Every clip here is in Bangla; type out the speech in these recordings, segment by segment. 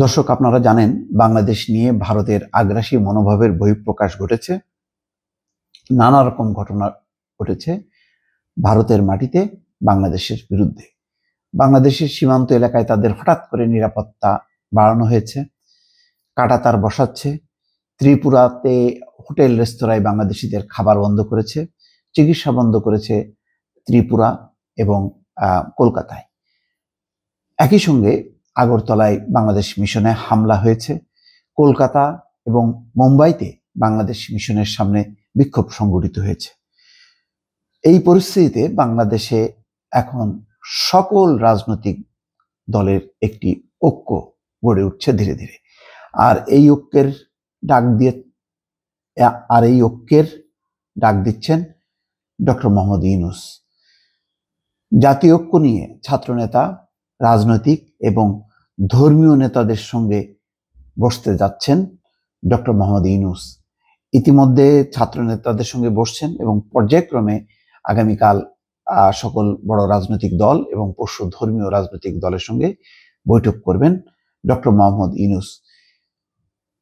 দর্শক, আপনারা জানেন বাংলাদেশ নিয়ে ভারতের আগ্রাসী মনোভাবের বহিঃপ্রকাশ ঘটেছে। নানা রকম ঘটনা ঘটেছে ভারতের মাটিতে বাংলাদেশের বিরুদ্ধে। বাংলাদেশের সীমান্ত এলাকায় তাদের হঠাৎ করে নিরাপত্তা বাড়ানো হয়েছে, কাঁটাতার বসাচ্ছে। ত্রিপুরাতে হোটেল রেস্তোরাঁয় বাংলাদেশিদের খাবার বন্ধ করেছে, চিকিৎসা বন্ধ করেছে ত্রিপুরা এবং কলকাতায়। একই সঙ্গে আগরতলায় বাংলাদেশ মিশনে হামলা হয়েছে। কলকাতা এবং মুম্বাইতে বাংলাদেশ মিশনের সামনে বিক্ষোভ সংঘটিত হয়েছে। এই পরিস্থিতিতে বাংলাদেশে এখন সকল রাজনৈতিক দলের একটি ঐক্য গড়ে উঠছে ধীরে ধীরে। আর এই ঐক্যের ডাক দিচ্ছেন ডক্টর মোহাম্মদ ইউনূস। জাতীয় ঐক্য নিয়ে ছাত্রনেতা, রাজনৈতিক এবং ধর্মীয় নেতাদের সঙ্গে বসতে যাচ্ছেন ডক্টর মোহাম্মদ ইউনূস। ইতিমধ্যে ছাত্র নেতাদের সঙ্গে বসছেন এবং পর্যায়ক্রমে আগামীকাল সকল বড় রাজনৈতিক দল এবং পরশু ধর্মীয় রাজনৈতিক দলের সঙ্গে বৈঠক করবেন ডক্টর মোহাম্মদ ইউনূস।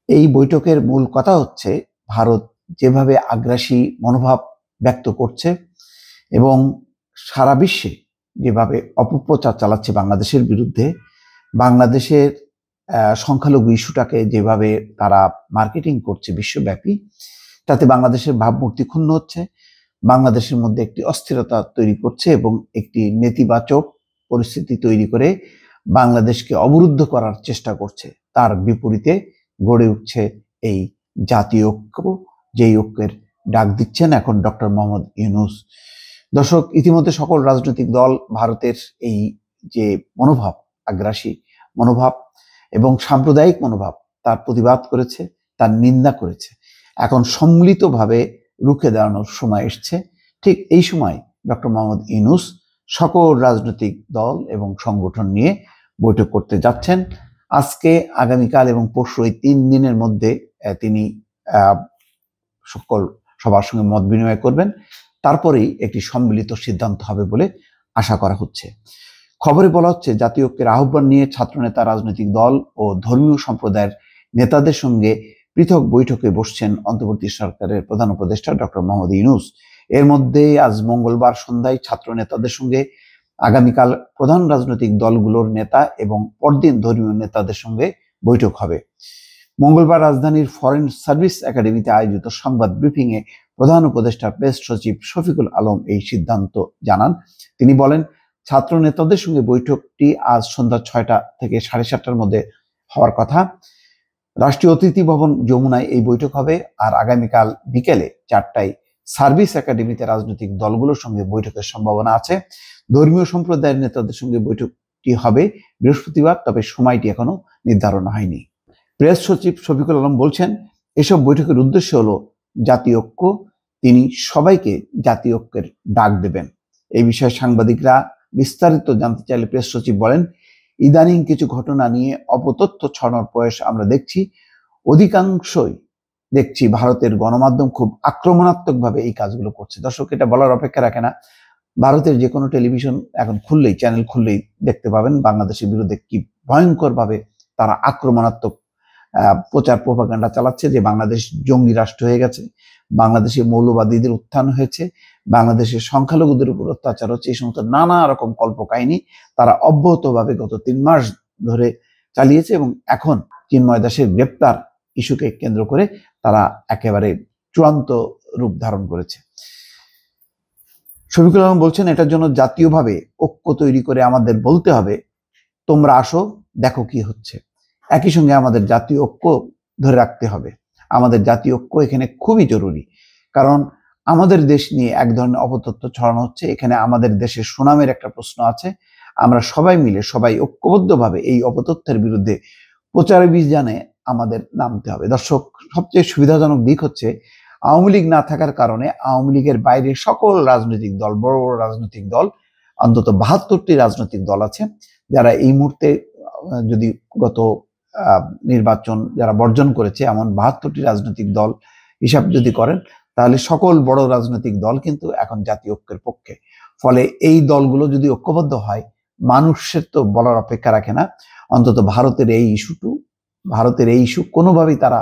এই বৈঠকের মূল কথা হচ্ছে, ভারত যেভাবে আগ্রাসী মনোভাব ব্যক্ত করছে এবং সারা বিশ্বে যেভাবে অপপ্রচার চালাচ্ছে বাংলাদেশের বিরুদ্ধে, বাংলাদেশের সংখ্যালঘু ইস্যুটাকে যেভাবে তারা মার্কেটিং করছে বিশ্বব্যাপী, তাতে বাংলাদেশের ভাবমূর্তি ক্ষুণ্ণ হচ্ছে, বাংলাদেশের মধ্যে একটি অস্থিরতা তৈরি করছে এবং একটি নেতিবাচক পরিস্থিতি তৈরি করে বাংলাদেশকে অবরুদ্ধ করার চেষ্টা করছে। তার বিপরীতে গড়ে উঠছে এই জাতীয় ঐক্য, যেই ঐক্যের ডাক দিচ্ছেন এখন ডক্টর মোহাম্মদ ইউনূস। দর্শক, ইতিমধ্যে সকল রাজনৈতিক দল ভারতের এই যে মনোভাব, আগ্রাসী মনোভাব এবং সাম্প্রদায়িক মনোভাব, তার প্রতিবাদ করেছে, তার নিন্দা করেছে। এখন সম্মিলিতভাবে রুখে দাঁড়ানোর সময় এসছে। ঠিক এই সময় ডক্টর মোহাম্মদ ইউনূস সকল রাজনৈতিক দল এবং সংগঠন নিয়ে বৈঠক করতে যাচ্ছেন। আজকে, আগামীকাল এবং পরশু এই 3 দিনের মধ্যে তিনি সকল সবার সঙ্গে মত বিনিময় করবেন। তারপরেই একটি সম্মিলিত সিদ্ধান্ত হবে বলে আশা করা হচ্ছে। খবরে বলা হচ্ছে, জাতীয় ঐক্যের আহ্বান নিয়ে ছাত্রনেতা, রাজনৈতিক দল ও ধর্মীয় সম্প্রদায়ের নেতাদের সঙ্গে পৃথক বৈঠকে বসছেন অন্তর্বর্তী সরকারের প্রধান উপদেষ্টা ডক্টর মোহাম্মদ ইউনূস। এর মধ্যে আজ মঙ্গলবার সন্ধ্যায় ছাত্র নেতাদের সঙ্গে, আগামীকাল প্রধান রাজনৈতিক দলগুলোর নেতা এবং পরদিন ধর্মীয় নেতাদের সঙ্গে বৈঠক হবে। মঙ্গলবার রাজধানীর ফরেন সার্ভিস একাডেমিতে আয়োজিত সংবাদ ব্রিফিংয়ে প্রধান উপদেষ্টা প্রেস সচিব শফিকুল আলম এই সিদ্ধান্ত জানান। তিনি বলেন, ছাত্র নেতাদের সঙ্গে বৈঠকটি আজ সন্ধ্যা 6টা থেকে 7:30টার মধ্যে হওয়ার কথা। রাষ্ট্রীয় অতিথি ভবন যমুনায় এই বৈঠক হবে। আর আগামীকাল বিকেলে 4টায় সার্ভিস একাডেমিতে রাজনৈতিক দলগুলোর সঙ্গে বৈঠকের সম্ভাবনা আছে। ধর্মীয় সম্প্রদায়ের নেতাদের সঙ্গে বৈঠকটি হবে বৃহস্পতিবার, তবে সময়টি এখনো নির্ধারণ হয়নি। প্রেস সচিব শফিকুল আলম বলছেন, এসব বৈঠকের উদ্দেশ্য হলো জাতীয় ঐক্য। তিনি সবাইকে জাতীয় ঐক্যের ডাক দেবেন। এই বিষয়ে সাংবাদিকরা বিস্তারিত জানতে চাইলে প্রেস সচিব বলেন, ইদানিং কিছু ঘটনা নিয়ে অপতথ্য ছড়ানোর প্রয়াস আমরা দেখছি। অধিকাংশই দেখছি ভারতের গণমাধ্যম খুব আক্রমণাত্মকভাবে এই কাজগুলো করছে। দর্শক, এটা বলার অপেক্ষা রাখে না। ভারতের যে কোনো টেলিভিশন এখন খুললেই, চ্যানেল খুললেই দেখতে পাবেন বাংলাদেশের বিরুদ্ধে কি ভয়ঙ্করভাবে তারা আক্রমণাত্মক প্রচার প্রপাগান্ডা চালাচ্ছে, যে বাংলাদেশ জঙ্গি রাষ্ট্র হয়ে গেছে, বাংলাদেশে মৌলবাদীদের উত্থান হয়েছে, বাংলাদেশের সংখ্যালঘুদের উপর অত্যাচার হচ্ছে। এই সমস্ত নানা রকম কল্পকাহিনী তারা অব্যাহতভাবে গত 3 মাস ধরে চালিয়েছে এবং এখন চিন্ময় দাসের গ্রেপ্তার ইস্যুকে কেন্দ্র করে তারা একেবারে চূড়ান্ত রূপ ধারণ করেছে। শফিকুল আলম বলছেন, এটার জন্য জাতীয়ভাবে ঐক্য তৈরি করে আমাদের বলতে হবে, তোমরা আসো, দেখো কি হচ্ছে। একই সঙ্গে আমাদের জাতীয় ঐক্য ধরে রাখতে হবে। আমাদের জাতীয় ঐক্য এখানে খুবই জরুরি, কারণ আমাদের দেশ নিয়ে এক ধরনের অপতথ্য ছড়ানো হচ্ছে। এখানে আমাদের দেশের সুনামের একটা প্রশ্ন আছে। আমরা সবাই মিলে, সবাই ঐক্যবদ্ধভাবে এই অপতথ্যের বিরুদ্ধে প্রচারাভিযানে আমাদের নামতে হবে। দর্শক, সবচেয়ে সুবিধাজনক দিক হচ্ছে, আওয়ামী লীগ না থাকার কারণে আওয়ামী লীগের বাইরে সকল রাজনৈতিক দল, বড় বড় রাজনৈতিক দল, অন্তত 72টি রাজনৈতিক দল আছে, যারা এই মুহূর্তে, যদি গত নির্বাচন যারা বর্জন করেছে এমন 72টি রাজনৈতিক দল হিসাব যদি করেন, তাহলে সকল বড় রাজনৈতিক দল কিন্তু এখন জাতীয় ঐক্যের পক্ষে। ফলে এই দলগুলো যদি ঐক্যবদ্ধ হয়, মানুষের তো বলার অপেক্ষা রাখে না। অন্তত ভারতের এই ইস্যুটু ভারতের এই ইস্যু কোনোভাবেই তারা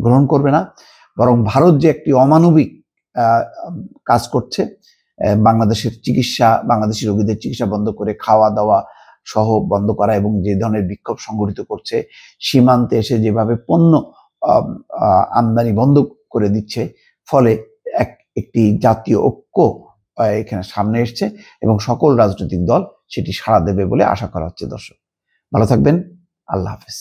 গ্রহণ করবে না, বরং ভারত যে একটি অমানবিক কাজ করছে, বাংলাদেশি রোগীদের চিকিৎসা বন্ধ করে খাওয়া দাওয়া সহ বন্ধ করা এবং যে ধরনের বিক্ষোভ সংগঠিত করছে, সীমান্তে এসে যেভাবে পণ্য আমদানি বন্ধ করে দিচ্ছে, ফলে একটি জাতীয় ঐক্য এখানে সামনে এসছে এবং সকল রাজনৈতিক দল সেটি সাড়া দেবে বলে আশা করা হচ্ছে। দর্শক ভালো থাকবেন, আল্লাহ হাফেজ।